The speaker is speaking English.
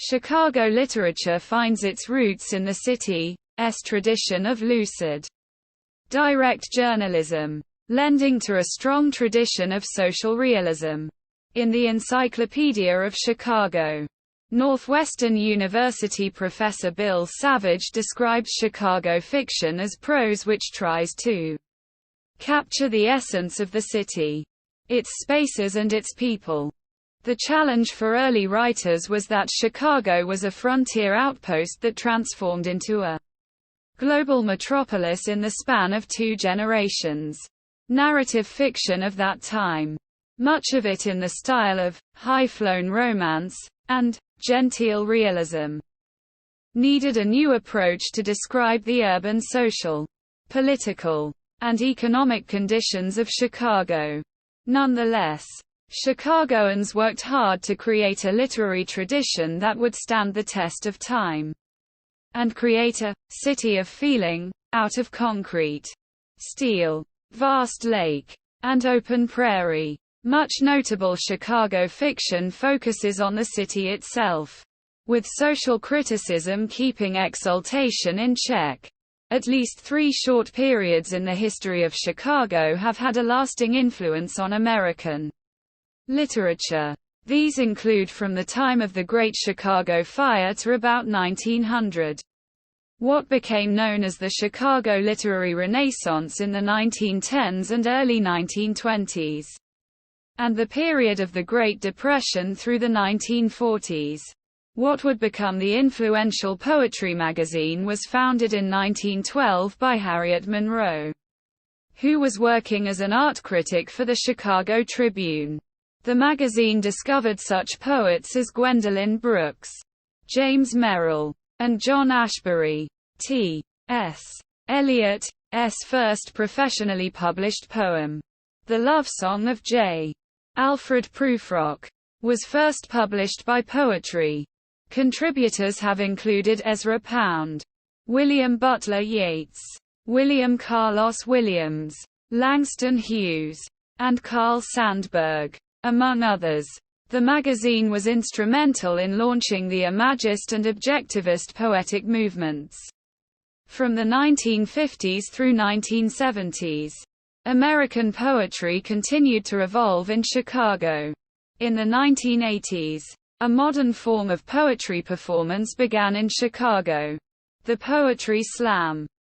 Chicago literature finds its roots in the city's tradition of lucid, direct journalism, lending to a strong tradition of social realism. In the Encyclopedia of Chicago, Northwestern University professor Bill Savage describes Chicago fiction as prose which tries to capture the essence of the city, its spaces and its people. The challenge for early writers was that Chicago was a frontier outpost that transformed into a global metropolis in the span of 2 generations. Narrative fiction of that time, much of it in the style of high-flown romance and genteel realism, needed a new approach to describe the urban social, political, and economic conditions of Chicago. Nonetheless, Chicagoans worked hard to create a literary tradition that would stand the test of time, and create a city of feeling, out of concrete, steel, vast lake, and open prairie. Much notable Chicago fiction focuses on the city itself, with social criticism keeping exaltation in check. At least 3 short periods in the history of Chicago have had a lasting influence on American literature. These include from the time of the Great Chicago Fire to about 1900. What became known as the Chicago Literary Renaissance in the 1910s and early 1920s, and the period of the Great Depression through the 1940s. What would become the influential poetry magazine was founded in 1912 by Harriet Monroe, who was working as an art critic for the Chicago Tribune. The magazine discovered such poets as Gwendolyn Brooks, James Merrill, and John Ashbery. T.S. Eliot's first professionally published poem, The Love Song of J. Alfred Prufrock, was first published by Poetry. Contributors have included Ezra Pound, William Butler Yeats, William Carlos Williams, Langston Hughes, and Carl Sandburg, among others. The magazine was instrumental in launching the Imagist and Objectivist poetic movements. From the 1950s through 1970s, American poetry continued to evolve in Chicago. In the 1980s, a modern form of poetry performance began in Chicago, the Poetry Slam.